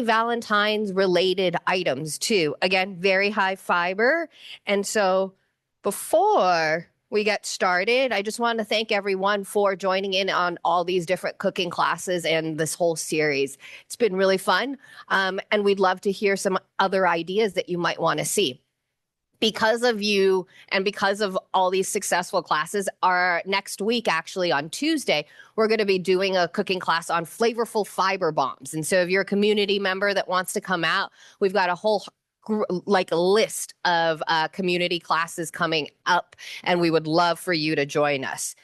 Valentine's related items too. Again, very high fiber. And so before we get started, I just want to thank everyone for joining in on all these different cooking classes and this whole series. It's been really fun. And we'd love to hear some other ideas that you might want to see. Because of you and because of all these successful classes, our next week, actually on Tuesday, we're going to be doing a cooking class on flavorful fiber bombs. And so if you're a community member that wants to come out, we've got a whole list of community classes coming up, and we would love for you to join us.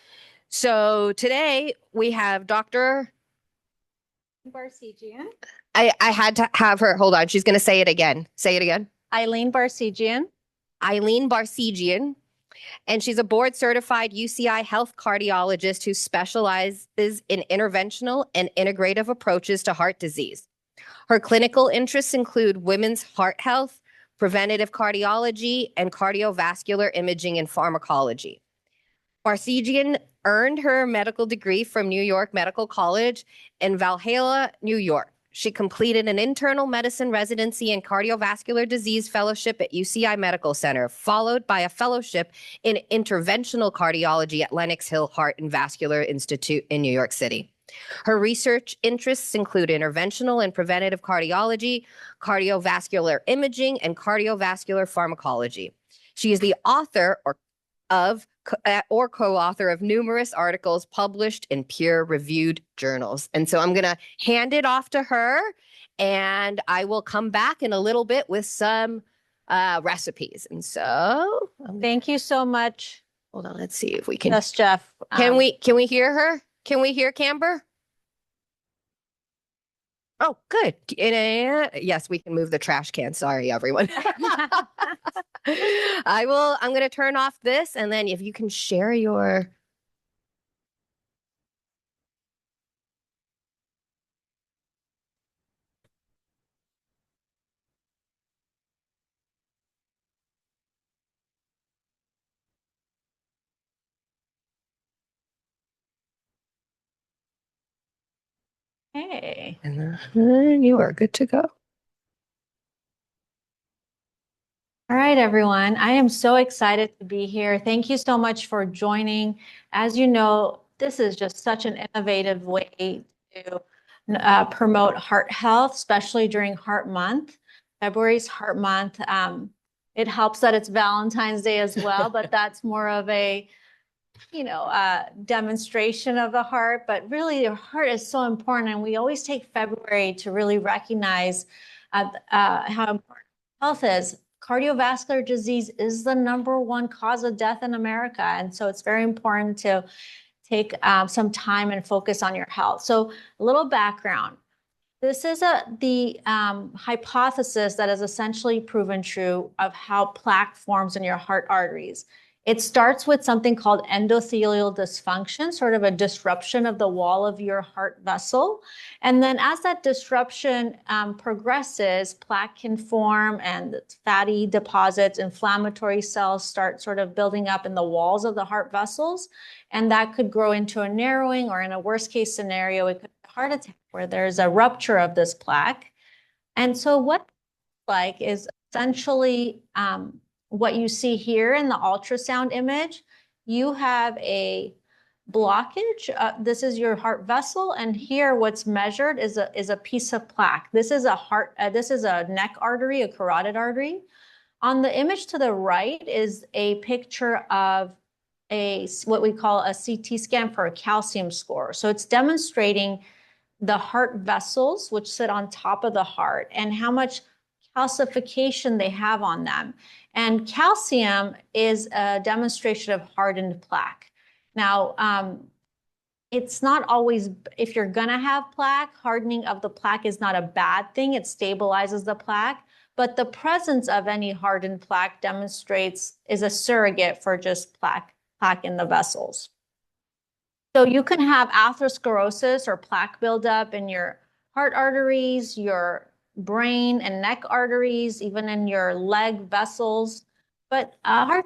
So today we have Dr. Barseghian. I had to have her. Hold on. She's going to say it again. Say it again. Ailin Barseghian. Ailin Barseghian, and she's a board-certified UCI health cardiologist who specializes in interventional and integrative approaches to heart disease. Her clinical interests include women's heart health, preventative cardiology, and cardiovascular imaging and pharmacology. Barseghian earned her medical degree from New York Medical College in Valhalla, New York. She completed an internal medicine residency and cardiovascular disease fellowship at UCI Medical Center, followed by a fellowship in interventional cardiology at Lenox Hill Heart and Vascular Institute in New York City. Her research interests include interventional and preventative cardiology, cardiovascular imaging, and cardiovascular pharmacology. She is the author or co-author of numerous articles published in peer-reviewed journals. And so I'm going to hand it off to her, and I will come back in a little bit with some recipes. And so Thank you so much. Hold on, let's see if we can. Yes, Jeff. Can we hear her? Can we hear Camber? Oh, good. Yes, we can move the trash can. Sorry, everyone. I'm going to turn off this, and then if you can share your. Hey. And then you are good to go. All right, everyone. I am so excited to be here. Thank you so much for joining. As you know, this is just such an innovative way to promote heart health, especially during Heart Month. February's Heart Month. It helps that it's Valentine's Day as well, but that's more of a demonstration of the heart. But really, your heart is so important, and we always take February to really recognize how important health is. Cardiovascular disease is the #1 cause of death in America. And so it's very important to take some time and focus on your health. So a little background. This is the hypothesis that is essentially proven true of how plaque forms in your heart arteries. It starts with something called endothelial dysfunction, sort of a disruption of the wall of your heart vessel. And then as that disruption progresses, plaque can form and fatty deposits, inflammatory cells start sort of building up in the walls of the heart vessels. And that could grow into a narrowing, or in a worst case scenario, it could be a heart attack where there's a rupture of this plaque. And so what it's like is essentially what you see here in the ultrasound image. You have a blockage. This is your heart vessel, and here what's measured is a piece of plaque. This is a neck artery, a carotid artery. On the image to the right is a picture of what we call a CT scan for a calcium score. So it's demonstrating the heart vessels, which sit on top of the heart, and how much calcification they have on them. And calcium is a demonstration of hardened plaque. Now, it's not always, if you're gonna have plaque, hardening of the plaque is not a bad thing. It stabilizes the plaque, but the presence of any hardened plaque is a surrogate for just plaque in the vessels. So you can have atherosclerosis or plaque buildup in your heart arteries, your brain and neck arteries, even in your leg vessels. But heart,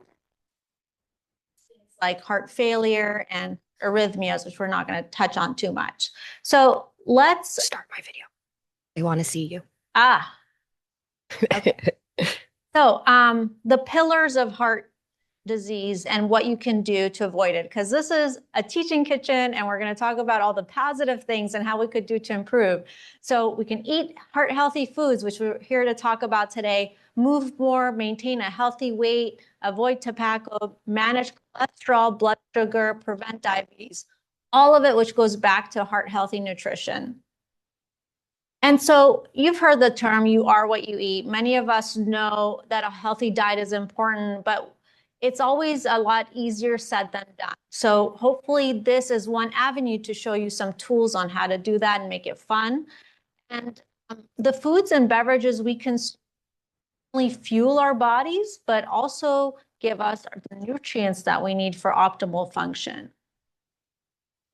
like heart failure and arrhythmias, which we're not going to touch on too much. So let's start my video. They want to see you. Ah, okay. So, the pillars of heart disease and what you can do to avoid it, because this is a teaching kitchen and we're going to talk about all the positive things and how we could do to improve. So we can eat heart healthy foods, which we're here to talk about today, move more, maintain a healthy weight, avoid tobacco, manage cholesterol, blood sugar, prevent diabetes, all of it, which goes back to heart healthy nutrition. And so you've heard the term, you are what you eat. Many of us know that a healthy diet is important, but it's always a lot easier said than done. So hopefully this is one avenue to show you some tools on how to do that and make it fun. And the foods and beverages we consume fuel our bodies, but also give us the nutrients that we need for optimal function.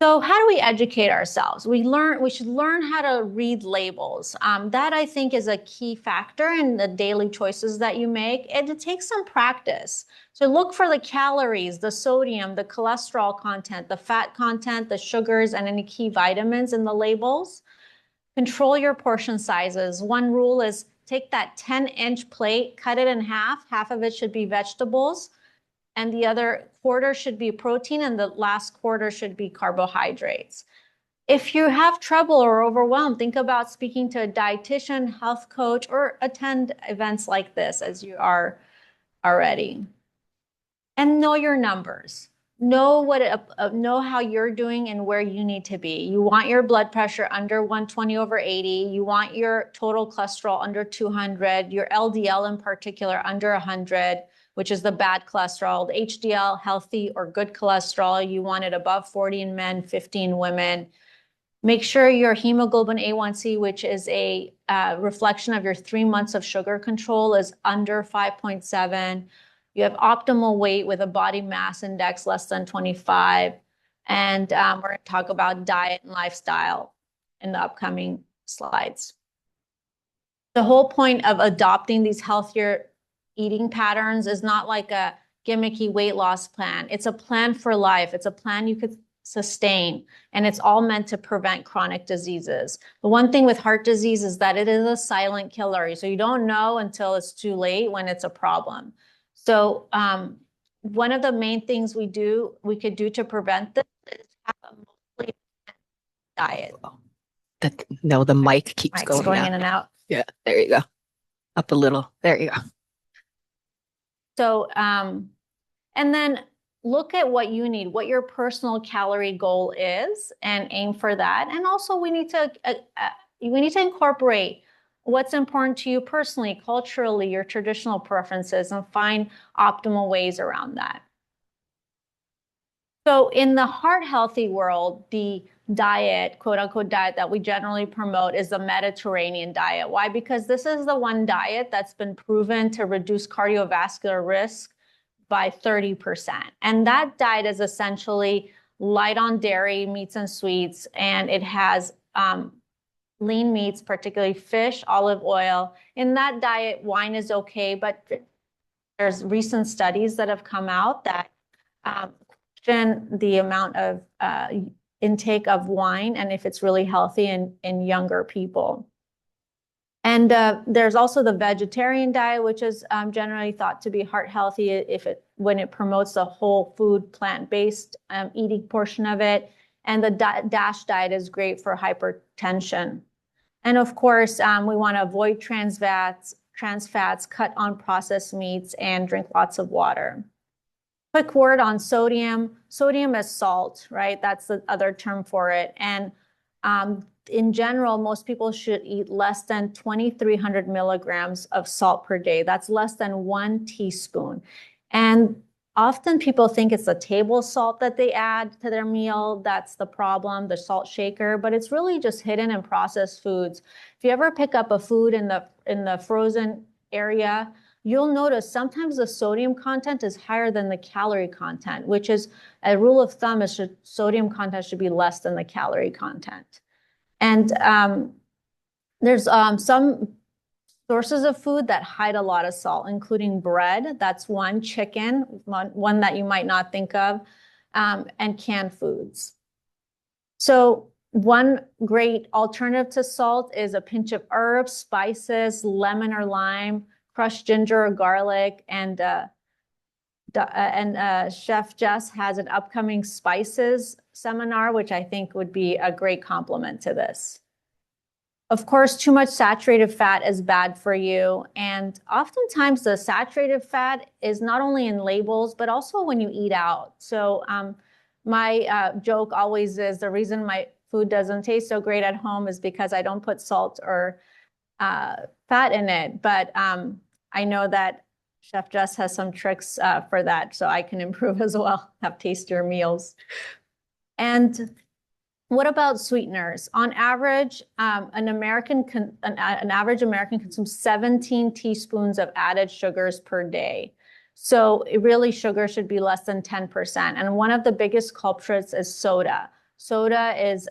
So how do we educate ourselves? We should learn how to read labels. That I think is a key factor in the daily choices that you make. And it takes some practice. So look for the calories, the sodium, the cholesterol content, the fat content, the sugars, and any key vitamins in the labels. Control your portion sizes. One rule is take that 10-inch plate, cut it in half. Half of it should be vegetables, and the other quarter should be protein, and the last quarter should be carbohydrates. If you have trouble or overwhelmed, think about speaking to a dietitian, health coach, or attend events like this as you are already. And know your numbers. Know know how you're doing and where you need to be. You want your blood pressure under 120/80. You want your total cholesterol under 200, your LDL in particular under 100, which is the bad cholesterol. The HDL, healthy or good cholesterol, you want it above 40 in men, 50 in women. Make sure your hemoglobin A1C, which is a reflection of your 3 months of sugar control, is under 5.7. You have optimal weight with a body mass index less than 25. And we're going to talk about diet and lifestyle in the upcoming slides. The whole point of adopting these healthier eating patterns is not like a gimmicky weight loss plan. It's a plan for life. It's a plan you could sustain, and it's all meant to prevent chronic diseases. The one thing with heart disease is that it is a silent killer. So you don't know until it's too late when it's a problem. So one of the main things we could do to prevent this is have a mostly diet. No, the mic keeps Mic's going in and out. Yeah, there you go. Up a little. There you go. So, and then look at what you need, what your personal calorie goal is, and aim for that. And also, we need to incorporate what's important to you personally, culturally, your traditional preferences, and find optimal ways around that. So in the heart healthy world, the diet, quote unquote diet that we generally promote is the Mediterranean diet. Why? Because this is the one diet that's been proven to reduce cardiovascular risk by 30%. And that diet is essentially light on dairy, meats and sweets, and it has lean meats, particularly fish, olive oil. In that diet, wine is okay, but there's recent studies that have come out that question the amount of intake of wine and if it's really healthy in younger people. And there's also the vegetarian diet, which is generally thought to be heart healthy when it promotes the whole food, plant-based eating portion of it. And the DASH diet is great for hypertension. And of course, we want to avoid trans fats, cut on processed meats, and drink lots of water. Quick word on sodium. Sodium is salt, right? That's the other term for it. And in general, most people should eat less than 2,300 milligrams of salt per day. That's less than 1 teaspoon. And often people think it's the table salt that they add to their meal that's the problem, the salt shaker, but it's really just hidden in processed foods. If you ever pick up a food in the frozen area, you'll notice sometimes the sodium content is higher than the calorie content, which is a rule of thumb is sodium content should be less than the calorie content. And there's some sources of food that hide a lot of salt, including bread. That's one, chicken, one that you might not think of, and canned foods. So One great alternative to salt is a pinch of herbs, spices, lemon or lime, crushed ginger or garlic, and Chef Jess has an upcoming spices seminar, which I think would be a great complement to this. Of course, too much saturated fat is bad for you. And oftentimes the saturated fat is not only in labels, but also when you eat out. So my joke always is the reason my food doesn't taste so great at home is because I don't put salt or fat in it. But I know that Chef Jess has some tricks for that, so I can improve as well, have tastier meals. And what about sweeteners? On average, an average American consumes 17 teaspoons of added sugars per day. So really, sugar should be less than 10%. And one of the biggest culprits is soda. Soda is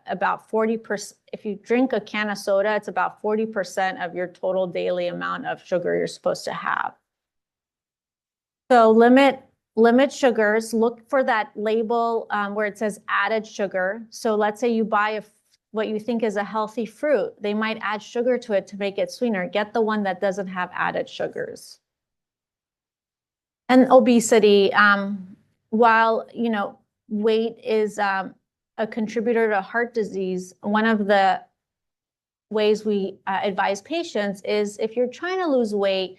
about 40%. If you drink a can of soda, it's about 40% of your total daily amount of sugar you're supposed to have. So limit sugars. Look for that label where it says added sugar. So let's say you buy what you think is a healthy fruit. They might add sugar to it to make it sweeter. Get the one that doesn't have added sugars. And obesity, while weight is a contributor to heart disease, one of the ways we advise patients is if you're trying to lose weight,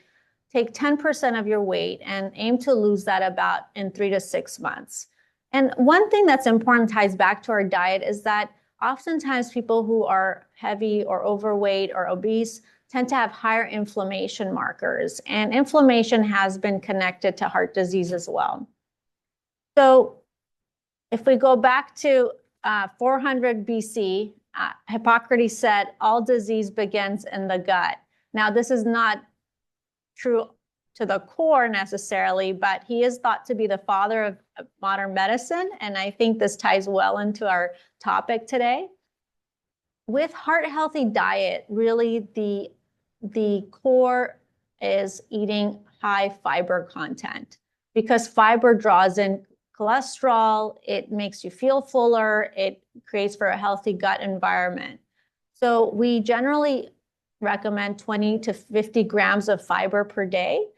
take 10% of your weight and aim to lose that about in 3 to 6 months. And one thing that's important ties back to our diet is that oftentimes people who are heavy or overweight or obese tend to have higher inflammation markers, and inflammation has been connected to heart disease as well. So if we go back to 400 BC, Hippocrates said, all disease begins in the gut. Now, this is not true to the core necessarily, but he is thought to be the father of modern medicine. And I think this ties well into our topic today. With heart healthy diet, really the core is eating high fiber content, because fiber draws in cholesterol, it makes you feel fuller, it creates for a healthy gut environment. So we generally recommend 20 to 50 grams of fiber per day.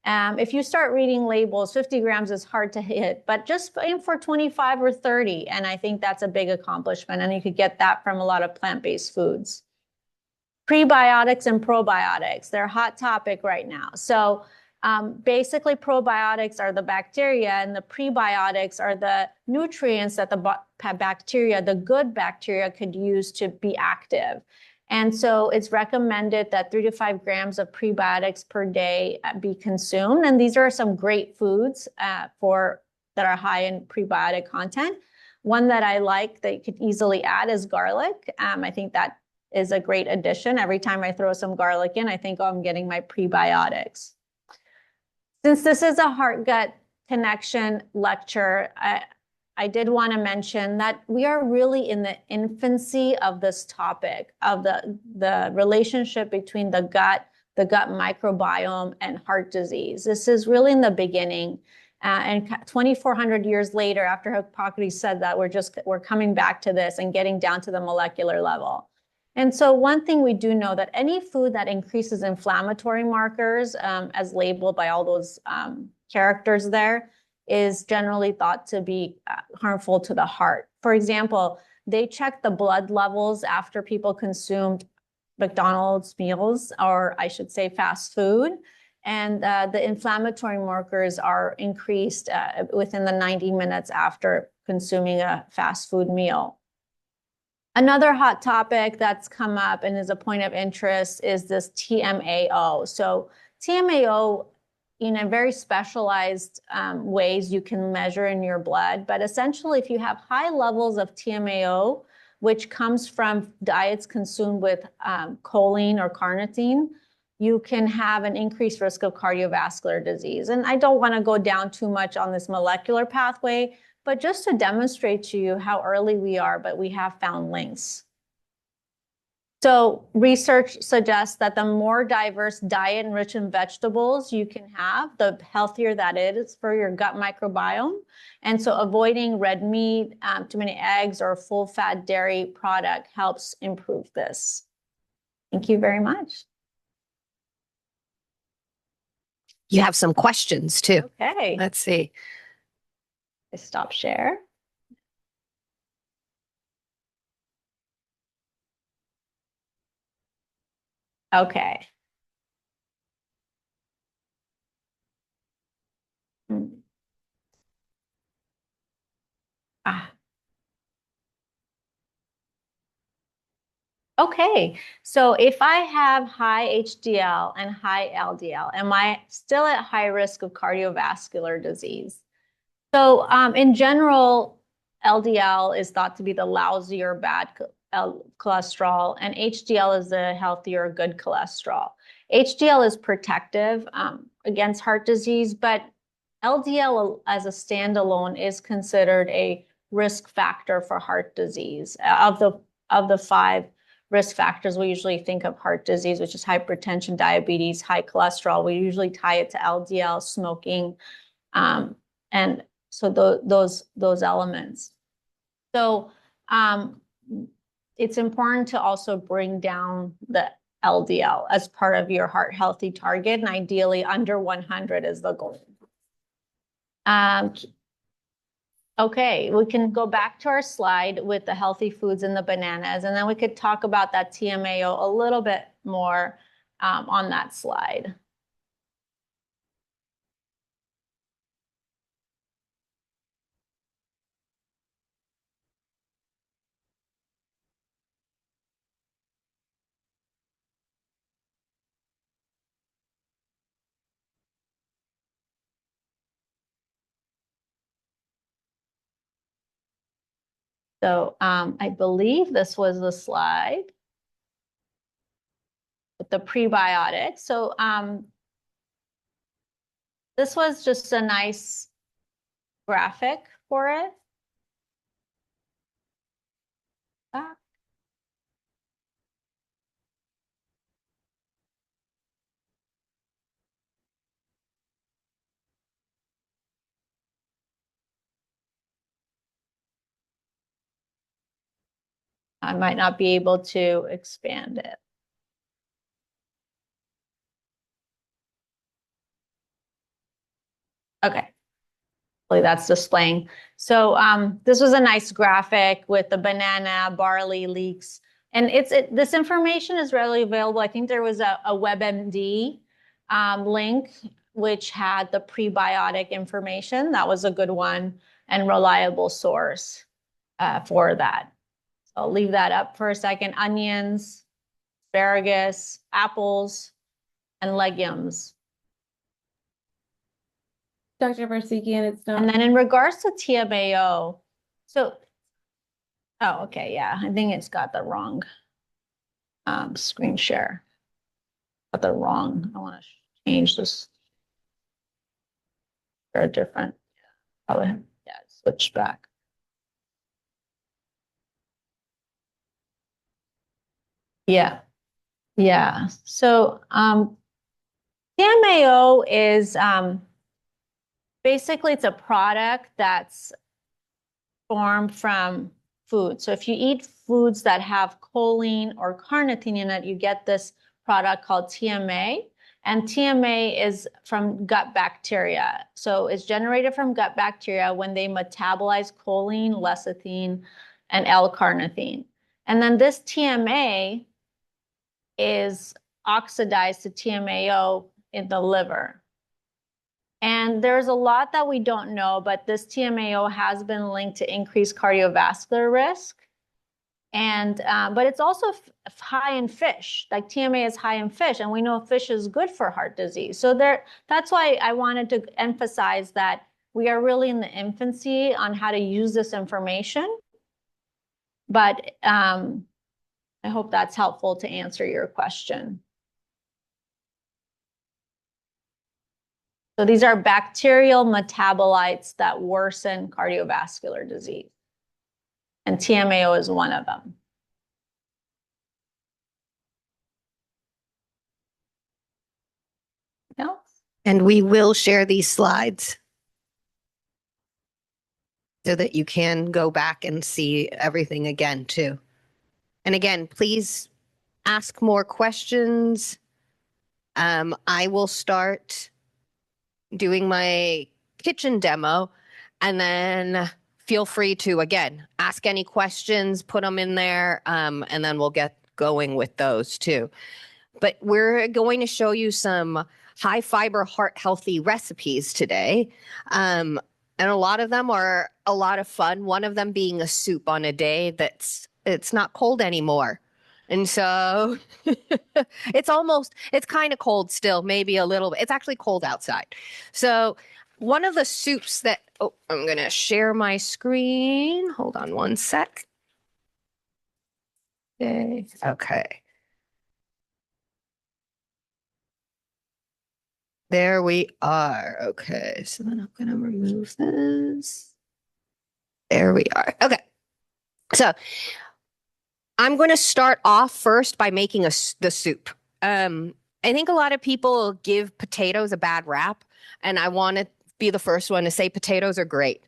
If you start reading labels, 50 grams is hard to hit, but just aim for 25 or 30. And I think that's a big accomplishment. And you could get that from a lot of plant-based foods. Prebiotics and probiotics, they're a hot topic right now. So basically probiotics are the bacteria and the prebiotics are the nutrients that the bacteria, the good bacteria, could use to be active. And so it's recommended that 3 to 5 grams of prebiotics per day be consumed. And these are some great foods that are high in prebiotic content. One that I like that you could easily add is garlic. I think that is a great addition. Every time I throw some garlic in, I think, oh, I'm getting my prebiotics. Since this is a heart-gut connection lecture, I did want to mention that we are really in the infancy of this topic of the relationship between the gut microbiome, and heart disease. This is really in the beginning. And 2,400 years later, after Hippocrates said that, we're coming back to this and getting down to the molecular level. And so one thing we do know that any food that increases inflammatory markers, as labeled by all those characters there, is generally thought to be harmful to the heart. For example, they checked the blood levels after people consumed McDonald's meals, or I should say fast food, and the inflammatory markers are increased within the 90 minutes after consuming a fast food meal. Another hot topic that's come up and is a point of interest is this TMAO. So TMAO, in a very specialized ways you can measure in your blood, but essentially if you have high levels of TMAO, which comes from diets consumed with choline or carnitine, you can have an increased risk of cardiovascular disease. And I don't want to go down too much on this molecular pathway, but just to demonstrate to you how early we are, but we have found links. So research suggests that the more diverse diet rich in vegetables you can have, the healthier that is for your gut microbiome. And so avoiding red meat, too many eggs, or full-fat dairy product helps improve this. Thank you very much. You have some questions too. Okay. Let's see. Stop share. Okay. Ah. Okay, so if I have high HDL and high LDL, am I still at high risk of cardiovascular disease? So in general, LDL is thought to be the lousy or bad cholesterol, and HDL is the healthier good cholesterol. HDL is protective against heart disease, but LDL as a standalone is considered a risk factor for heart disease. Of the five risk factors, we usually think of heart disease, which is hypertension, diabetes, high cholesterol. We usually tie it to LDL, smoking, and so those elements. So it's important to also bring down the LDL as part of your heart healthy target, and ideally under 100 is the goal. Okay, we can go back to our slide with the healthy foods and the bananas, and then we could talk about that TMAO a little bit more on that slide. So I believe this was the slide with the prebiotics. So this was just a nice graphic for it. I might not be able to expand it. Okay. That's displaying. So this was a nice graphic with the banana, barley, leeks. And this information is readily available. I think there was a WebMD link which had the prebiotic information. That was a good one and reliable source for that. So I'll leave that up for a second. Onions, asparagus, apples, and legumes. Dr. Barseghian, it's not. And then in regards to TMAO, so, oh, okay, yeah, I think it's got the wrong screen share. Got the wrong, I want to change this. They're different. Probably, yeah, switch back. Yeah, yeah. So TMAO is basically it's a product that's formed from food. So if you eat foods that have choline or carnitine in it, you get this product called TMA. And TMA is from gut bacteria. So it's generated from gut bacteria when they metabolize choline, lecithin, and L-carnitine. And then this TMA is oxidized to TMAO in the liver. And there's a lot that we don't know, but this TMAO has been linked to increased cardiovascular risk. And but it's also high in fish. Like TMA is high in fish, and we know fish is good for heart disease. So that's why I wanted to emphasize that we are really in the infancy on how to use this information. But I hope that's helpful to answer your question. So these are bacterial metabolites that worsen cardiovascular disease. And TMAO is one of them. And we will share these slides so that you can go back and see everything again too. And again, please ask more questions. I will start doing my kitchen demo, and then feel free to, again, ask any questions, put them in there, and then we'll get going with those too. But we're going to show you some high fiber, heart healthy recipes today. And a lot of them are a lot of fun. One of them being a soup on a day it's not cold anymore. And so it's kind of cold still, maybe a little bit. It's actually cold outside. So one of the soups that, I'm going to share my screen. Hold on one sec. Okay. There we are. Okay, so then I'm going to remove this. There we are. Okay. So I'm going to start off first by making the soup. I think a lot of people give potatoes a bad rap, and I want to be the first one to say potatoes are great.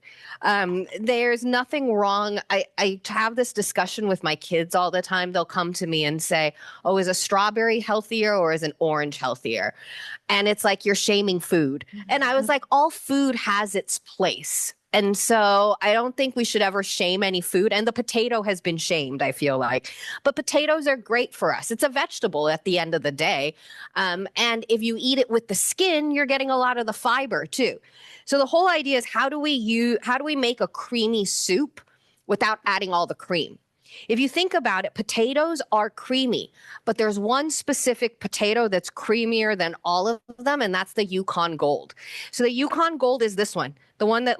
There's nothing wrong. I have this discussion with my kids all the time. They'll come to me and say, oh, is a strawberry healthier or is an orange healthier? And it's like you're shaming food. And I was like, all food has its place. And so I don't think we should ever shame any food. And the potato has been shamed, I feel like. But potatoes are great for us. It's a vegetable at the end of the day. And if you eat it with the skin, you're getting a lot of the fiber too. So the whole idea is how do we make a creamy soup without adding all the cream? If you think about it, potatoes are creamy, but there's one specific potato that's creamier than all of them, and that's the Yukon Gold. So the Yukon Gold is this one, the one that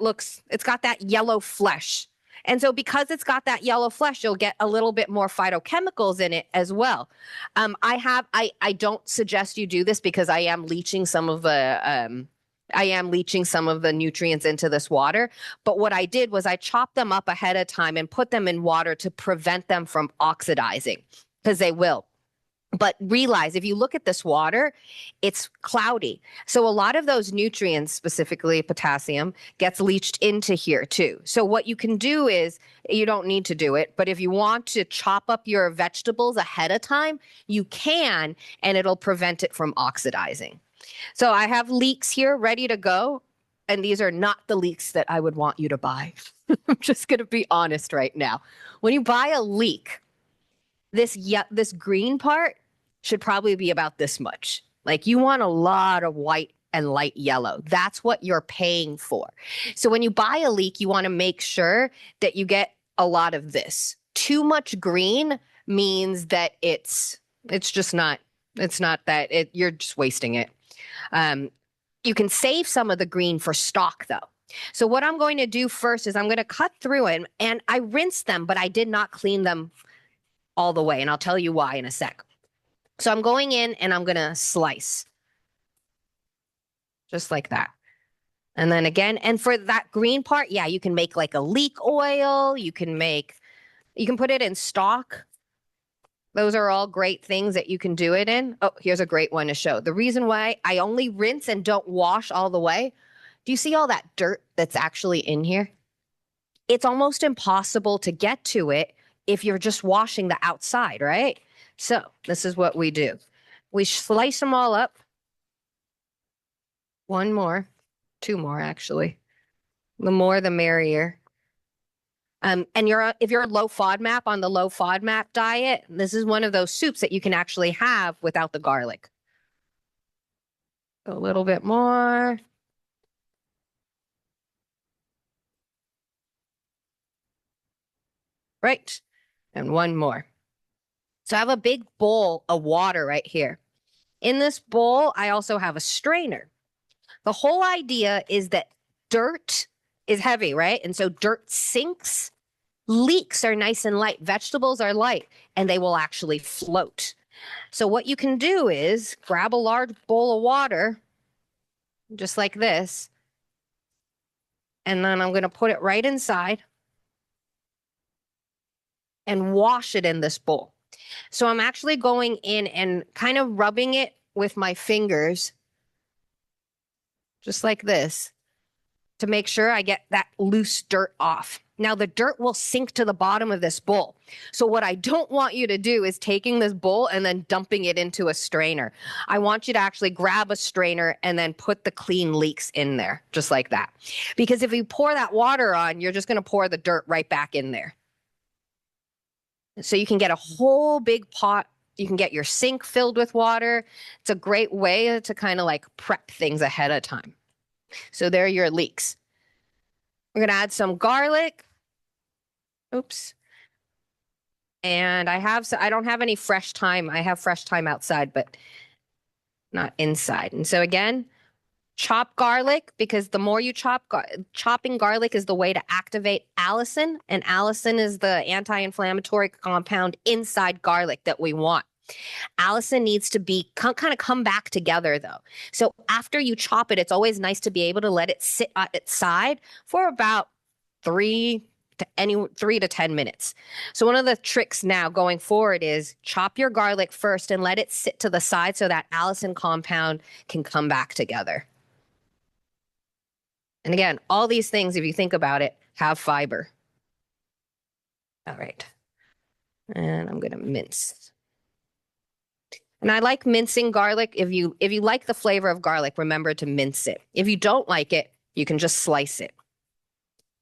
it's got that yellow flesh. And so because it's got that yellow flesh, you'll get a little bit more phytochemicals in it as well. I don't suggest you do this because I am leaching some of the nutrients into this water. But what I did was I chopped them up ahead of time and put them in water to prevent them from oxidizing, because they will. But realize if you look at this water, it's cloudy. So a lot of those nutrients, specifically potassium, gets leached into here too. So what you can do is, you don't need to do it, but if you want to chop up your vegetables ahead of time, you can, and it'll prevent it from oxidizing. So I have leeks here ready to go. And these are not the leeks that I would want you to buy. I'm just going to be honest right now. When you buy a leek, this green part should probably be about this much. Like you want a lot of white and light yellow. That's what you're paying for. So when you buy a leek, you want to make sure that you get a lot of this. Too much green means that it's just not, you're just wasting it. You can save some of the green for stock though. So what I'm going to do first is I'm going to cut through it, and I rinsed them, but I did not clean them all the way. And I'll tell you why in a sec. So I'm going in and I'm going to slice just like that. And then again, and for that green part, yeah, you can make like a leek oil. You can put it in stock. Those are all great things that you can do it in. Oh, here's a great one to show. The reason why I only rinse and don't wash all the way. Do you see all that dirt that's actually in here? It's almost impossible to get to it if you're just washing the outside, right? So this is what we do. We slice them all up. One more, two more actually. The more, the merrier. And if you're low FODMAP on the low FODMAP diet, this is one of those soups that you can actually have without the garlic. A little bit more. Right. And one more. So I have a big bowl of water right here. In this bowl, I also have a strainer. The whole idea is that dirt is heavy, right? And so dirt sinks. Leeks are nice and light. Vegetables are light, and they will actually float. So what you can do is grab a large bowl of water, just like this, and then I'm going to put it right inside and wash it in this bowl. So I'm actually going in and kind of rubbing it with my fingers just like this, to make sure I get that loose dirt off. Now the dirt will sink to the bottom of this bowl. So what I don't want you to do is taking this bowl and then dumping it into a strainer. I want you to actually grab a strainer and then put the clean leeks in there, just like that. Because if you pour that water on, you're just going to pour the dirt right back in there. So you can get a whole big pot. You can get your sink filled with water. It's a great way to kind of like prep things ahead of time. So there are your leeks. We're going to add some garlic. Oops. And I don't have any fresh thyme. I have fresh thyme outside, but not inside. And so again, chop garlic, because the more you chopping garlic is the way to activate allicin, and allicin is the anti-inflammatory compound inside garlic that we want. Allicin needs to be kind of come back together though. So after you chop it, it's always nice to be able to let it sit on its side for about 3 to 10 minutes. So one of the tricks now going forward is chop your garlic first and let it sit to the side so that allicin compound can come back together. And again, all these things, if you think about it, have fiber. All right. And I'm going to mince. And I like mincing garlic. If you like the flavor of garlic, remember to mince it. If you don't like it, you can just slice it.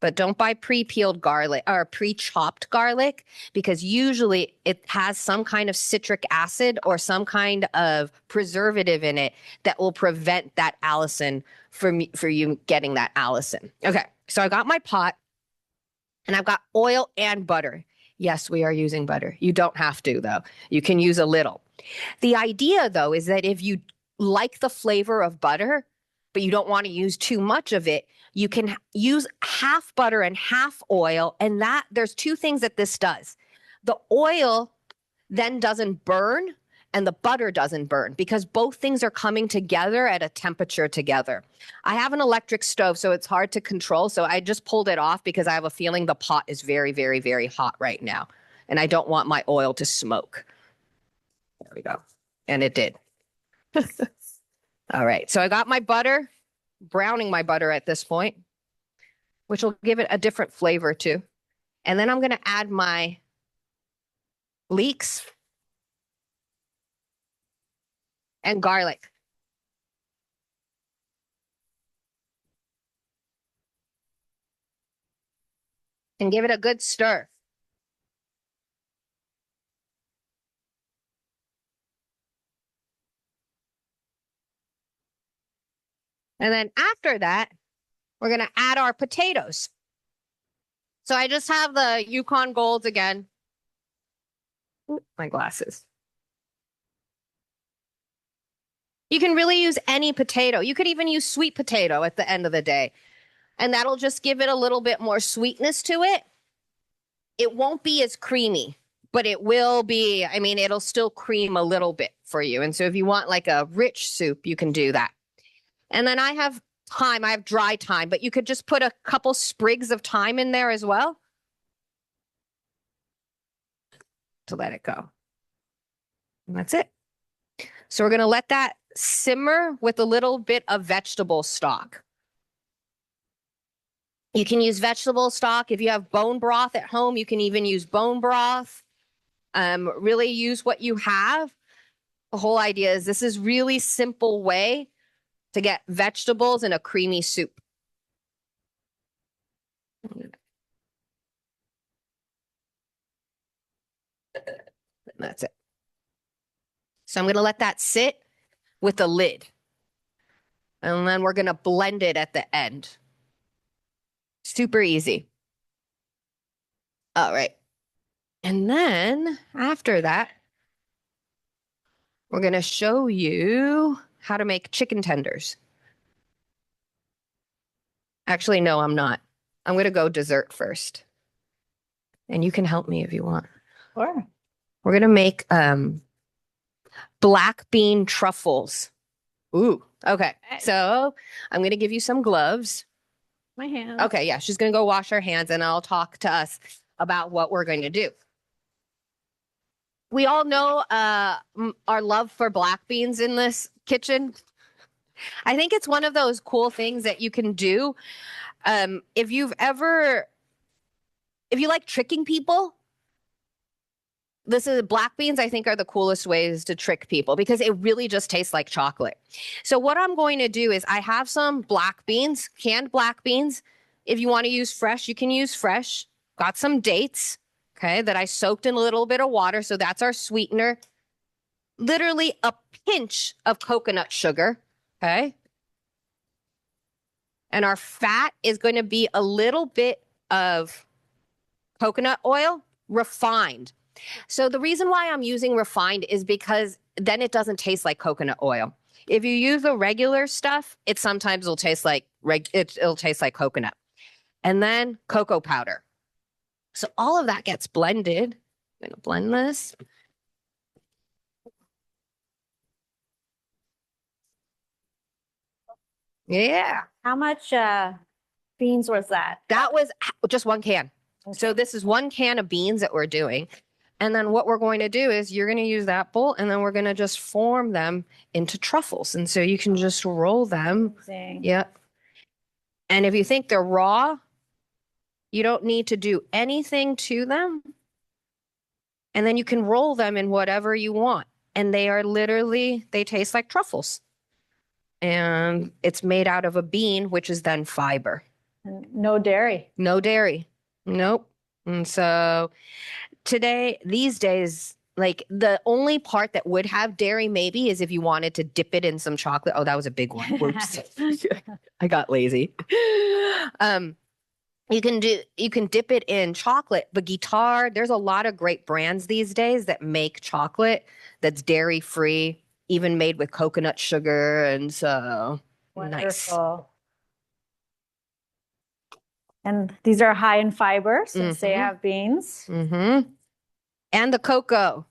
But don't buy pre-peeled garlic or pre-chopped garlic, because usually it has some kind of citric acid or some kind of preservative in it that will prevent that allicin for you getting that allicin. Okay, so I got my pot and I've got oil and butter. Yes, we are using butter. You don't have to, though. You can use a little. The idea, though, is that if you like the flavor of butter, but you don't want to use too much of it, you can use half butter and half oil. And that there's two things that this does. The oil then doesn't burn and the butter doesn't burn, because both things are coming together at a temperature together. I have an electric stove, so it's hard to control. So I just pulled it off because I have a feeling the pot is very, very, very hot right now. And I don't want my oil to smoke. There we go. And it did. All right. So I got my butter, browning my butter at this point, which will give it a different flavor too. And then I'm going to add my leeks and garlic. And give it a good stir. And then after that, we're going to add our potatoes. So I just have the Yukon Golds again. Ooh, my glasses. You can really use any potato. You could even use sweet potato at the end of the day. And that'll just give it a little bit more sweetness to it. It won't be as creamy, but it will be, I mean, it'll still cream a little bit for you. And so if you want like a rich soup, you can do that. And then I have thyme, I have dry thyme, but you could just put a couple sprigs of thyme in there as well to let it go. And that's it. So we're going to let that simmer with a little bit of vegetable stock. You can use vegetable stock. If you have bone broth at home, you can even use bone broth. Really use what you have. The whole idea is this is really simple way to get vegetables in a creamy soup. That's it. So I'm going to let that sit with a lid. And then we're going to blend it at the end. Super easy. All right. And then after that, we're going to show you how to make chicken tenders. Actually, no, I'm not. I'm going to go dessert first. And you can help me if you want. Sure. We're going to make black bean truffles. Ooh, okay. So I'm going to give you some gloves. My hand. Okay, yeah, she's going to go wash her hands and I'll talk to us about what we're going to do. We all know our love for black beans in this kitchen. I think it's one of those cool things that you can do. If you like tricking people, this is black beans, I think, are the coolest ways to trick people because it really just tastes like chocolate. So what I'm going to do is I have some black beans, canned black beans. If you want to use fresh, you can use fresh. Got some dates, okay, that I soaked in a little bit of water. So that's our sweetener. Literally a pinch of coconut sugar, okay? And our fat is going to be a little bit of coconut oil, refined. So the reason why I'm using refined is because then it doesn't taste like coconut oil. If you use the regular stuff, it sometimes will taste like it'll taste like coconut. And then cocoa powder. So all of that gets blended. I'm going to blend this. Yeah. How much beans was that? That was just one can. Okay. So this is one can of beans that we're doing. And then what we're going to do is you're going to use that bowl and then we're going to just form them into truffles. And so you can just roll them. Amazing. Yep. And if you think they're raw, you don't need to do anything to them. And then you can roll them in whatever you want. And they are literally, they taste like truffles. And it's made out of a bean, which is then fiber. No dairy. No dairy. Nope. And so these days, like the only part that would have dairy maybe is if you wanted to dip it in some chocolate. Oh, that was a big one. Whoops. I got lazy. You can dip it in chocolate, but Guitar, there's a lot of great brands these days that make chocolate that's dairy free, even made with coconut sugar. And so Wonderful. And these are high in fiber since they have beans. Mm-hmm. And the cocoa.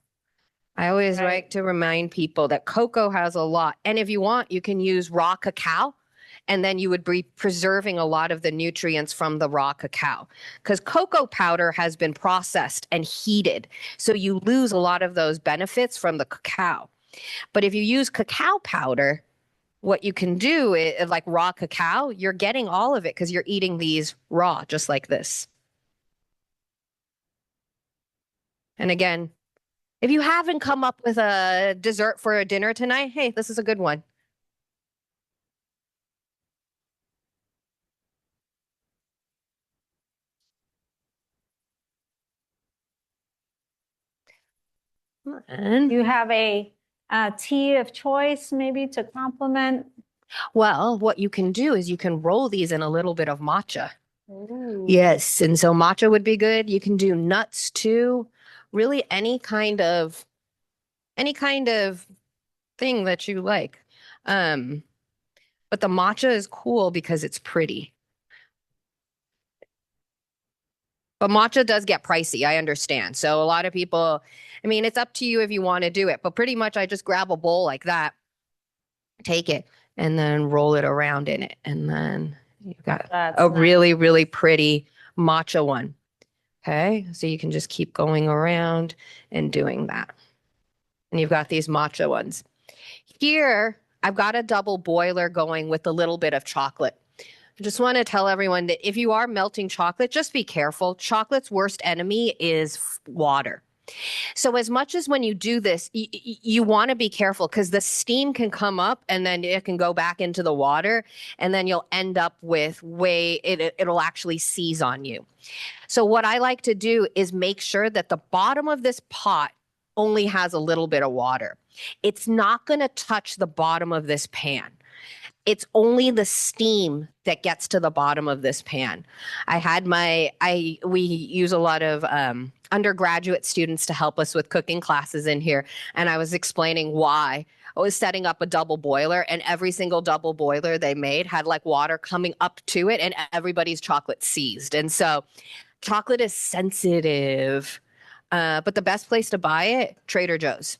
I always like to remind people that cocoa has a lot. And if you want, you can use raw cacao. And then you would be preserving a lot of the nutrients from the raw cacao because cocoa powder has been processed and heated. So you lose a lot of those benefits from the cacao. But if you use cacao powder, what you can do is like raw cacao, you're getting all of it because you're eating these raw, just like this. And again, if you haven't come up with a dessert for a dinner tonight, hey, this is a good one. And You have a tea of choice maybe to complement? Well, what you can do is you can roll these in a little bit of matcha. Ooh. Yes, and so matcha would be good. You can do nuts too. Really any kind of thing that you like. But the matcha is cool because it's pretty. But matcha does get pricey, I understand. So a lot of people, I mean, it's up to you if you want to do it, but pretty much I just grab a bowl like that, take it, and then roll it around in it. And then you've got a really, really pretty matcha one. Okay, so you can just keep going around and doing that. And you've got these matcha ones. Here, I've got a double boiler going with a little bit of chocolate. I just want to tell everyone that if you are melting chocolate, just be careful. Chocolate's worst enemy is water. So as much as when you do this, you want to be careful because the steam can come up and then it can go back into the water and then you'll end up with it'll actually seize on you. So what I like to do is make sure that the bottom of this pot only has a little bit of water. It's not going to touch the bottom of this pan. It's only the steam that gets to the bottom of this pan. We use a lot of undergraduate students to help us with cooking classes in here. And I was explaining why I was setting up a double boiler and every single double boiler they made had like water coming up to it and everybody's chocolate seized. And so chocolate is sensitive, but the best place to buy it, Trader Joe's.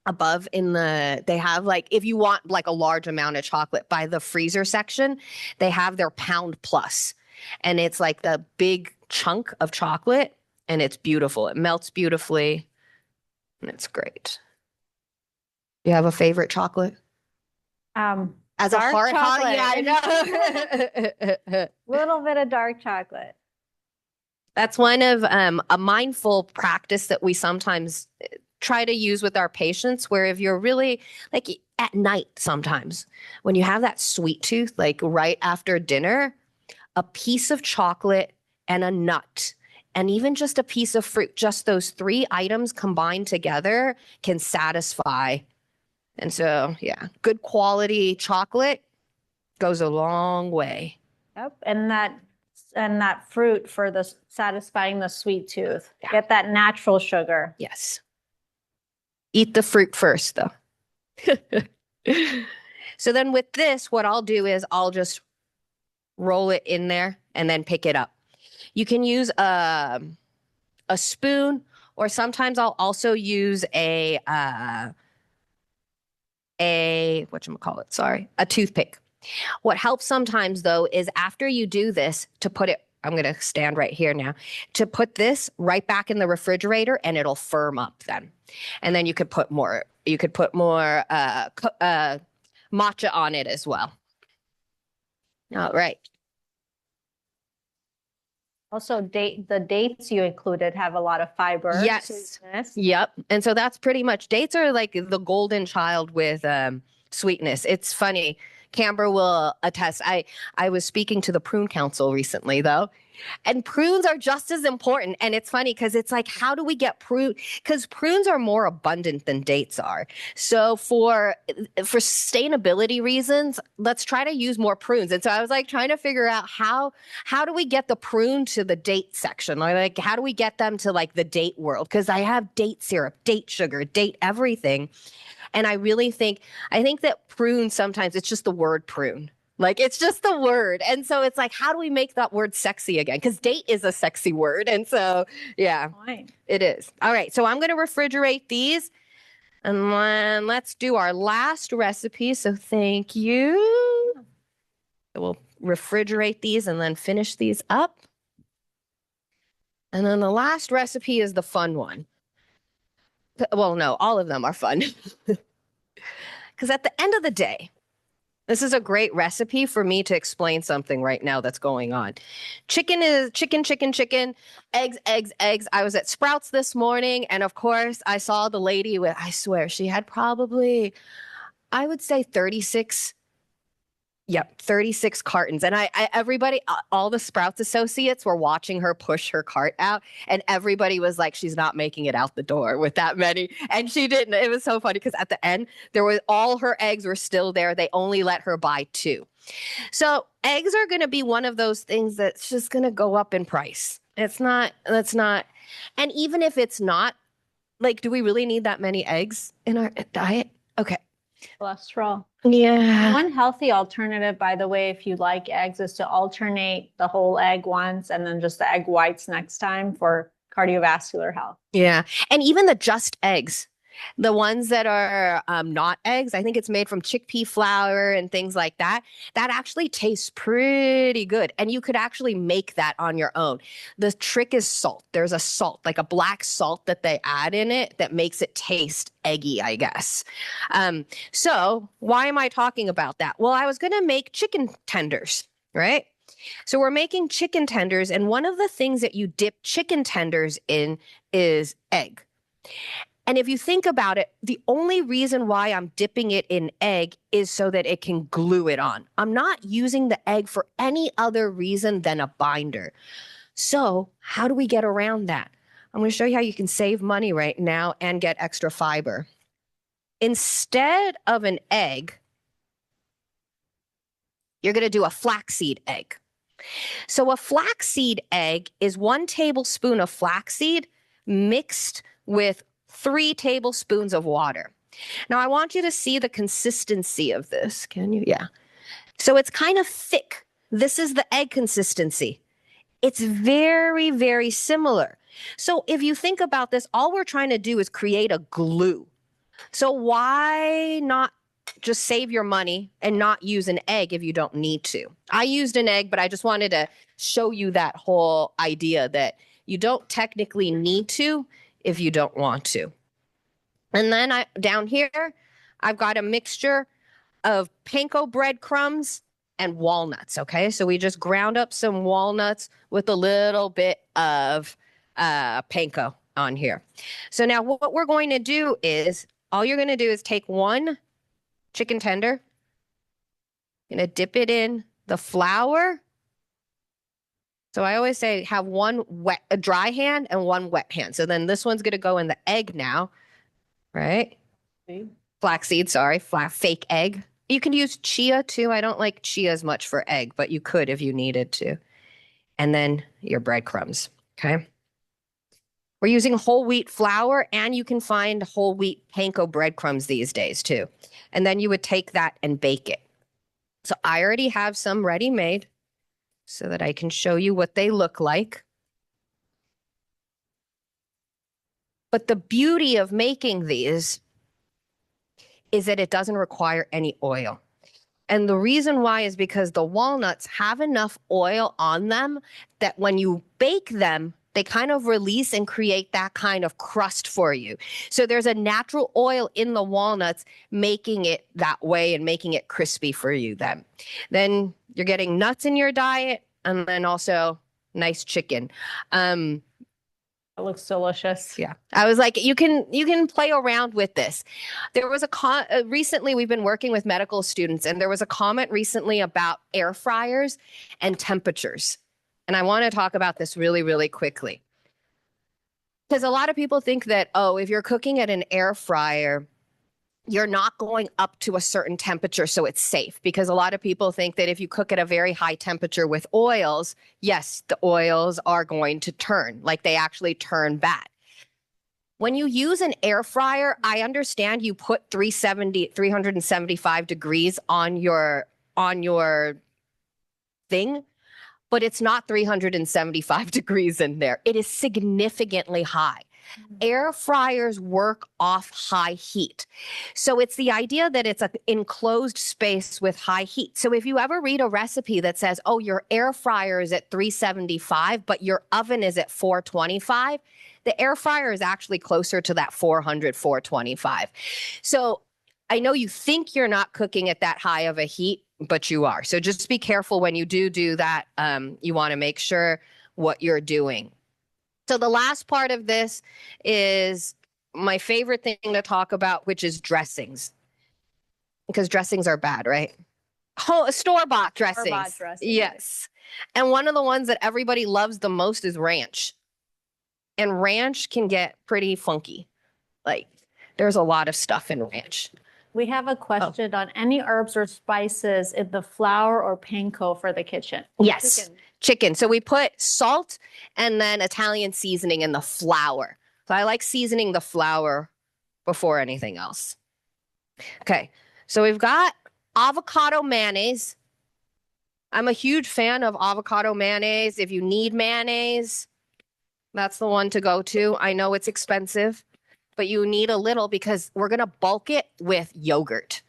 Above they have like, if you want like a large amount of chocolate by the freezer section, they have their pound plus. And it's like the big chunk of chocolate and it's beautiful. It melts beautifully and it's great. You have a favorite chocolate? I as Dark a heart. chocolate. Yeah, I know. Little bit of dark chocolate. That's one of a mindful practice that we sometimes try to use with our patients, where if you're really like at night, sometimes when you have that sweet tooth, like right after dinner, a piece of chocolate and a nut, and even just a piece of fruit, just those three items combined together can satisfy. And so, yeah, good quality chocolate goes a long way. Yep. And that fruit for the satisfying the sweet tooth. Yeah. Get that natural sugar. Yes. Eat the fruit first, though. So then with this, what I'll do is I'll just roll it in there and then pick it up. You can use a spoon, or sometimes I'll also use a whatchamacallit, sorry, a toothpick. What helps sometimes, though, is after you do this, to put it, I'm going to stand right here now, to put this right back in the refrigerator, and it'll firm up then. And then you could put more matcha on it as well. All right. Also, the dates you included have a lot of fiber. Yes. Sweetness. Yep. And so that's pretty much, dates are like the golden child with sweetness. It's funny. Camber will attest. I was speaking to the Prune Council recently, though, and prunes are just as important. And it's funny because it's like, how do we get prune? Because prunes are more abundant than dates are. So for sustainability reasons, let's try to use more prunes. And so I was like trying to figure out how do we get the prune to the date section? Like how do we get them to like the date world? Because I have date syrup, date sugar, date everything. And I think that prune, sometimes it's just the word prune. Like it's just the word. And so it's like, how do we make that word sexy again? Because date is a sexy word. And so, yeah, it is. All right. So I'm going to refrigerate these. And then let's do our last recipe. So thank you. We'll refrigerate these and then finish these up. And then the last recipe is the fun one. Well, no, all of them are fun. Because at the end of the day, this is a great recipe for me to explain something right now that's going on. Chicken is chicken, eggs, eggs, eggs. I was at Sprouts this morning, and of course, I saw the lady with, I swear, she had probably, I would say 36 cartons. And everybody, all the Sprouts associates were watching her push her cart out. And everybody was like, she's not making it out the door with that many. And she didn't. It was so funny because at the end, all her eggs were still there. They only let her buy 2. So eggs are going to be one of those things that's just going to go up in price. That's not. And even if it's not, like, do we really need that many eggs in our diet? Okay. Cholesterol. Yeah. One healthy alternative, by the way, if you like eggs, is to alternate the whole egg once and then just the egg whites next time for cardiovascular health. Yeah. And even the just eggs, the ones that are not eggs, I think it's made from chickpea flour and things like that. That actually tastes pretty good. And you could actually make that on your own. The trick is salt. There's a salt, like a black salt that they add in it that makes it taste eggy, I guess. So why am I talking about that? Well, I was going to make chicken tenders, right? So we're making chicken tenders. And one of the things that you dip chicken tenders in is egg. And if you think about it, the only reason why I'm dipping it in egg is so that it can glue it on. I'm not using the egg for any other reason than a binder. So how do we get around that? I'm going to show you how you can save money right now and get extra fiber. Instead of an egg, you're going to do a flaxseed egg. So a flaxseed egg is 1 tablespoon of flaxseed mixed with 3 tablespoons of water. Now, I want you to see the consistency of this. Can you? Yeah. So it's kind of thick. This is the egg consistency. It's very, very similar. So if you think about this, all we're trying to do is create a glue. So why not just save your money and not use an egg if you don't need to? I used an egg, but I just wanted to show you that whole idea that you don't technically need to if you don't want to. And then down here, I've got a mixture of panko breadcrumbs and walnuts. Okay, so we just ground up some walnuts with a little bit of panko on here. So now what we're going to do is, all you're going to do is take one chicken tender, going to dip it in the flour. So I always say have a dry hand and one wet hand. So then this one's going to go in the egg now, right? Flaxseed, sorry, fake egg. You can use chia too. I don't like chia as much for egg, but you could if you needed to. And then your breadcrumbs, okay? We're using whole wheat flour, and you can find whole wheat panko breadcrumbs these days too. And then you would take that and bake it. So I already have some ready made so that I can show you what they look like. But the beauty of making these is that it doesn't require any oil. And the reason why is because the walnuts have enough oil on them that when you bake them, they kind of release and create that kind of crust for you. So there's a natural oil in the walnuts making it that way and making it crispy for you then. Then you're getting nuts in your diet, and then also nice chicken. It looks delicious. Yeah. I was like, you can play around with this. There was recently we've been working with medical students, and there was a comment recently about air fryers and temperatures. And I want to talk about this really, really quickly. Because a lot of people think that, oh, if you're cooking at an air fryer, you're not going up to a certain temperature, so it's safe. Because a lot of people think that if you cook at a very high temperature with oils, yes, the oils are going to turn, like they actually turn bad. When you use an air fryer, I understand you put 375 degrees on your thing, but it's not 375 degrees in there. It is significantly high. Air fryers work off high heat. So it's the idea that it's an enclosed space with high heat. So if you ever read a recipe that says, oh, your air fryer is at 375, but your oven is at 425, the air fryer is actually closer to that 400, 425. So I know you think you're not cooking at that high of a heat, but you are. So just be careful when you do that. You want to make sure what you're doing. So the last part of this is my favorite thing to talk about, which is dressings. Because dressings are bad, right? Oh, store-bought dressings. Store-bought dressings. Yes. And one of the ones that everybody loves the most is ranch. And ranch can get pretty funky. Like, there's a lot of stuff in ranch. We have a question on any herbs or spices in the flour or panko for the kitchen. Yes, chicken. So we put salt and then Italian seasoning in the flour. So I like seasoning the flour before anything else. Okay, so we've got avocado mayonnaise. I'm a huge fan of avocado mayonnaise. If you need mayonnaise, that's the one to go to. I know it's expensive, but you need a little because we're going to bulk it with yogurt.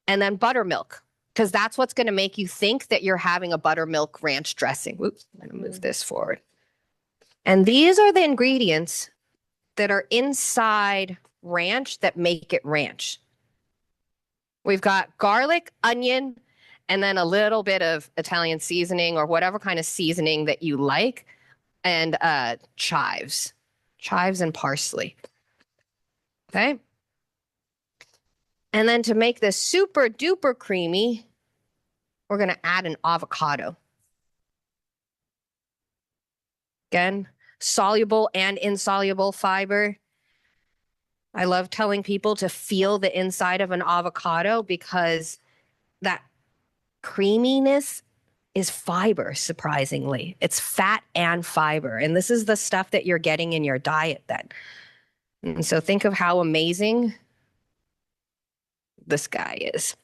And then buttermilk, because that's what's going to make you think that you're having a buttermilk ranch dressing. Oops, I'm going to move this forward. And these are the ingredients that are inside ranch that make it ranch. We've got garlic, onion, and then a little bit of Italian seasoning or whatever kind of seasoning that you like, and chives and parsley. Okay. And then to make this super duper creamy, we're going to add an avocado. Again, soluble and insoluble fiber. I love telling people to feel the inside of an avocado because that creaminess is fiber, surprisingly. It's fat and fiber. And this is the stuff that you're getting in your diet then. And so think of how amazing this guy is.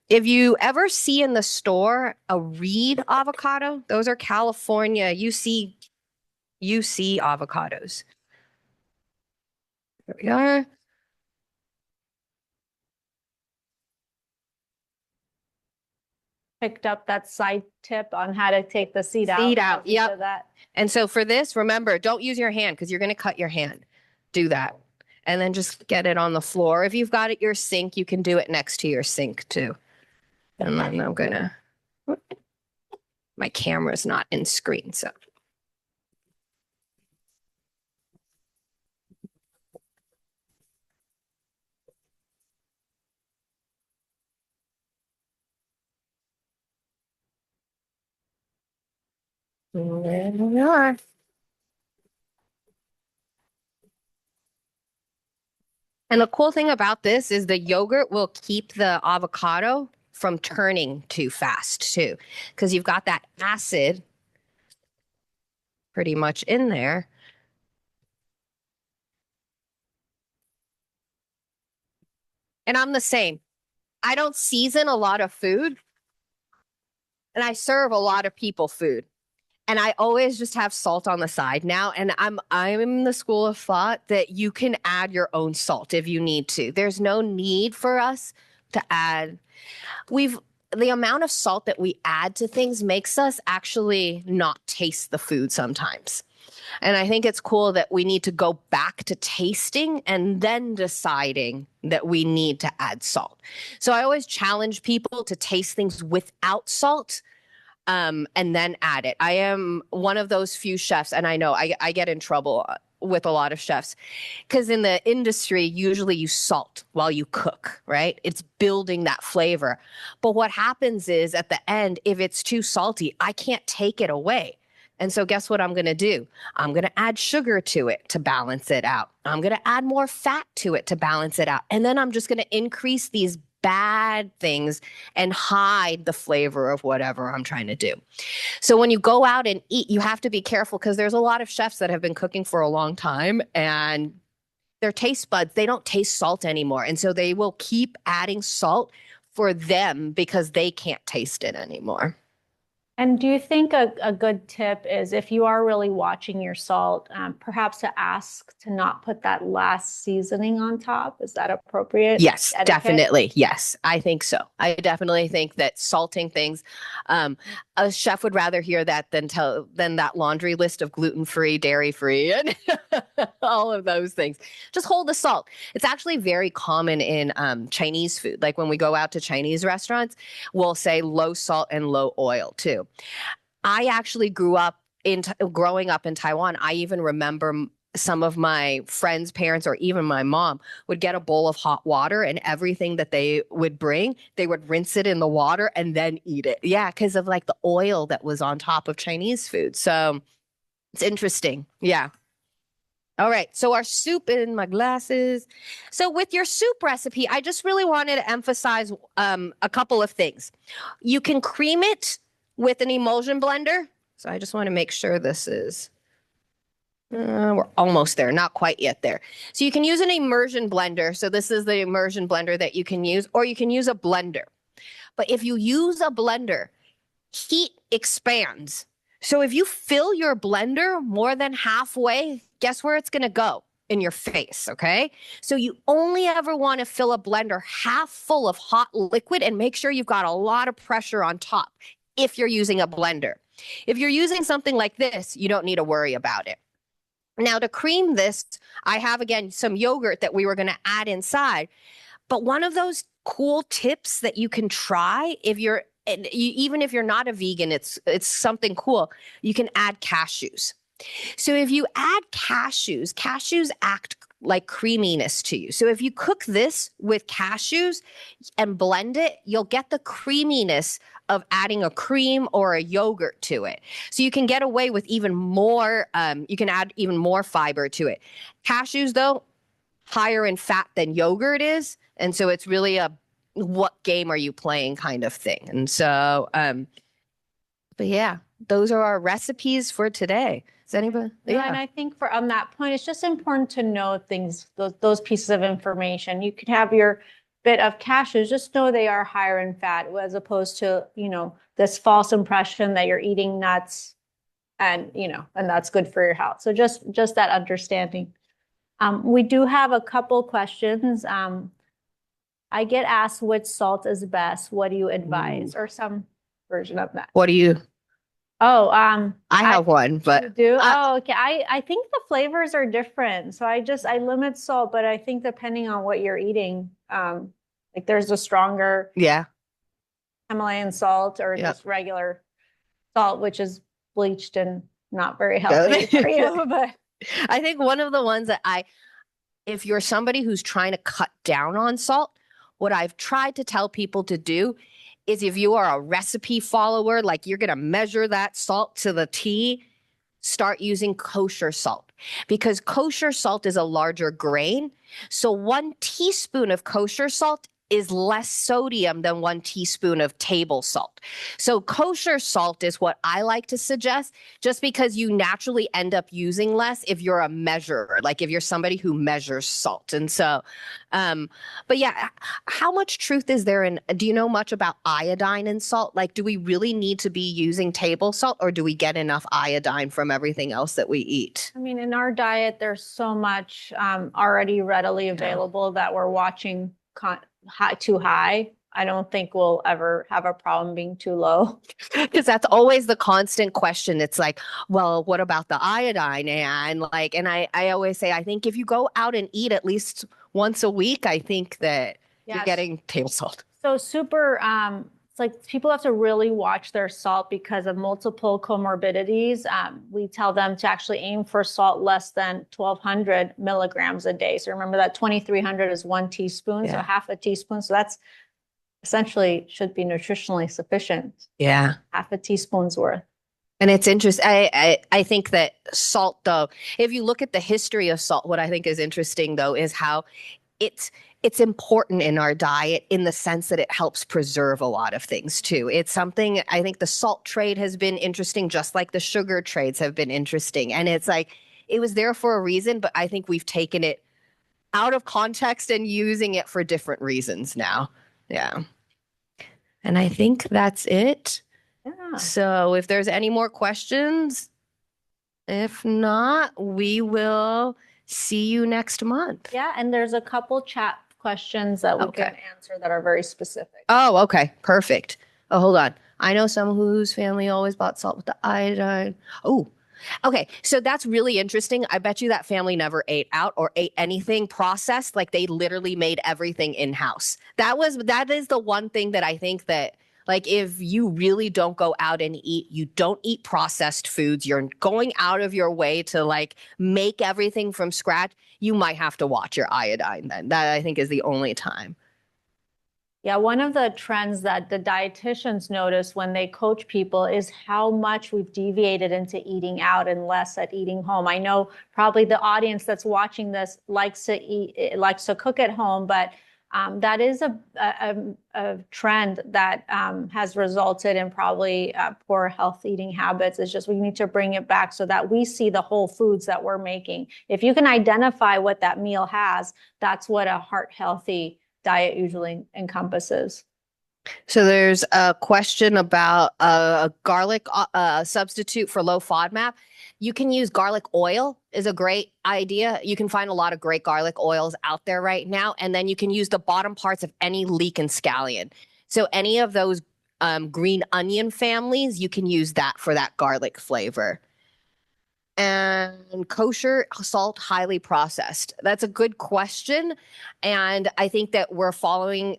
If you ever see in the store a Reed avocado, those are California UC avocados. There we are. Picked up that side tip on how to take the seed out. Seed out, yep. And so for this, remember, don't use your hand because you're going to cut your hand. Do that. and then just get it on the floor. If you've got it your sink, you can do it next to your sink too. And then I'm gonna, my camera's not in screen, so. There we are. And the cool thing about this is the yogurt will keep the avocado from turning too fast too, because you've got that acid pretty much in there. And I'm the same. I don't season a lot of food, and I serve a lot of people food. And I always just have salt on the side now. And I'm in the school of thought that you can add your own salt if you need to. There's no need for us to add. The amount of salt that we add to things makes us actually not taste the food sometimes. And I think it's cool that we need to go back to tasting and then deciding that we need to add salt. So I always challenge people to taste things without salt. And then add it. I am one of those few chefs, and I know I get in trouble with a lot of chefs because in the industry, usually you salt while you cook, right? It's building that flavor. But what happens is at the end, if it's too salty, I can't take it away. And so guess what I'm going to do? I'm going to add sugar to it to balance it out. I'm going to add more fat to it to balance it out. And then I'm just going to increase these bad things and hide the flavor of whatever I'm trying to do. So when you go out and eat, you have to be careful because there's a lot of chefs that have been cooking for a long time and their taste buds, they don't taste salt anymore. And so they will keep adding salt for them because they can't taste it anymore. And do you think a good tip is if you are really watching your salt, perhaps to ask to not put that last seasoning on top? Is that appropriate? Yes, etiquette? definitely. Yes, I think so. I definitely think that salting things, a chef would rather hear that than that laundry list of gluten-free, dairy-free, and all of those things. Just hold the salt. It's actually very common in Chinese food. Like when we go out to Chinese restaurants, we'll say low salt and low oil too. I actually growing up in Taiwan. I even remember some of my friends' parents or even my mom would get a bowl of hot water and everything that they would bring, they would rinse it in the water and then eat it. Yeah, because of like the oil that was on top of Chinese food. So it's interesting. Yeah. All right. So our soup in my glasses. So with your soup recipe, I just really wanted to emphasize a couple of things. You can cream it with an emulsion blender. So I just want to make sure this is, we're almost there, not quite yet there. So you can use an immersion blender. So this is the immersion blender that you can use, or you can use a blender. But if you use a blender, heat expands. So if you fill your blender more than halfway, guess where it's going to go? In your face, okay? So you only ever want to fill a blender half full of hot liquid and make sure you've got a lot of pressure on top if you're using a blender. If you're using something like this, you don't need to worry about it. Now to cream this, I have again some yogurt that we were going to add inside. But one of those cool tips that you can try even if you're not a vegan, it's something cool. You can add cashews. So if you add cashews act like creaminess to you. So if you cook this with cashews and blend it, you'll get the creaminess of adding a cream or a yogurt to it. So you can get away with even more, you can add even more fiber to it. Cashews, though, higher in fat than yogurt is. And so it's really a what game are you playing kind of thing. And so, but yeah, those are our recipes for today. Is anybody? Yeah. And I think on that point, it's just important to know those pieces of information. You could have your bit of cashews, just know they are higher in fat as opposed to, this false impression that you're eating nuts and that's good for your health. So just that understanding. We do have a couple questions. I get asked which salt is best. What do you advise? Or some version of that. What do you? Oh, I have one, but you do? uh, Oh, okay. I think the flavors are different. So I limit salt, but I think depending on what you're eating, like there's a stronger yeah, Himalayan salt or yeah. just regular salt, which is bleached and not very healthy Good. for you. But I think one of the ones that if you're somebody who's trying to cut down on salt, what I've tried to tell people to do is if you are a recipe follower, like you're going to measure that salt to the T, start using kosher salt because kosher salt is a larger grain. So 1 teaspoon of kosher salt is less sodium than 1 teaspoon of table salt. So kosher salt is what I like to suggest just because you naturally end up using less if you're a measurer, like if you're somebody who measures salt. And so, but yeah, how much truth is there in, do you know much about iodine in salt? Like, do we really need to be using table salt or do we get enough iodine from everything else that we eat? I mean, in our diet, there's so much already readily available that we're watching too high. I don't think we'll ever have a problem being too low. Because that's always the constant question. It's like, well, what about the iodine? And like, and I always say, I think if you go out and eat at least once a week, I think that you're Yes. getting table salt. So super, it's like people have to really watch their salt because of multiple comorbidities. We tell them to actually aim for salt less than 1,200 milligrams a day. So remember that 2,300 is 1 teaspoon, so Yeah. half a teaspoon. So that's essentially should be nutritionally sufficient. Yeah. Half a teaspoon's worth. And it's interesting. I think that salt, though, if you look at the history of salt, what I think is interesting, though, is how it's it's important in our diet in the sense that it helps preserve a lot of things too. It's something I think the salt trade has been interesting, just like the sugar trades have been interesting. And it's like it was there for a reason, but I think we've taken it out of context and using it for different reasons now. Yeah. And I think that's it. Yeah. So if there's any more questions, if not, we will see you next month. Yeah, and there's a couple chat questions that we can answer that are very specific. Oh, okay. Perfect. Oh, hold on. I know someone whose family always bought salt with the iodine. Oh, okay. So that's really interesting. I bet you that family never ate out or ate anything processed. Like they literally made everything in-house. That is the one thing that I think that like if you really don't go out and eat, you don't eat processed foods, you're going out of your way to like make everything from scratch, you might have to watch your iodine then. That I think is the only time. Yeah, one of the trends that the dietitians notice when they coach people is how much we've deviated into eating out and less at eating home. I know probably the audience that's watching this likes to cook at home, but that is a trend that has resulted in probably poor health eating habits. It's just we need to bring it back so that we see the whole foods that we're making. If you can identify what that meal has, that's what a heart healthy diet usually encompasses. So there's a question about a garlic substitute for low FODMAP. You can use garlic oil is a great idea. You can find a lot of great garlic oils out there right now. And then you can use the bottom parts of any leek and scallion. So any of those green onion families, you can use that for that garlic flavor. And kosher salt highly processed? That's a good question, and I think that falling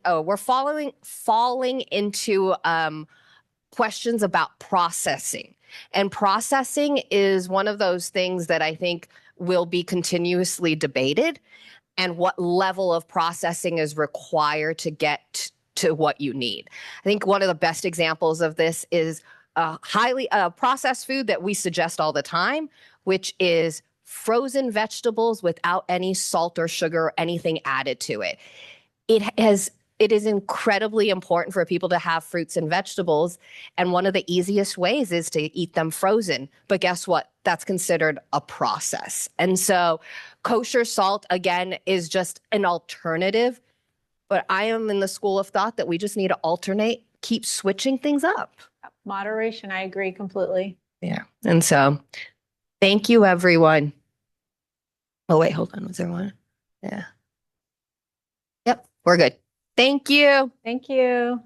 into questions about processing. And processing is one of those things that I think will be continuously debated, and what level of processing is required to get to what you need. I think one of the best examples of this is highly processed food that we suggest all the time, which is frozen vegetables without any salt or sugar or anything added to it. It is incredibly important for people to have fruits and vegetables. And one of the easiest ways is to eat them frozen. But guess what? That's considered a process. And so kosher salt, again, is just an alternative. But I am in the school of thought that we just need to alternate, keep switching things up. Moderation, I agree completely. Yeah. And so thank you, everyone. Oh, wait, hold on. Was there one? Yeah. Yep, we're good. Thank you. Thank you.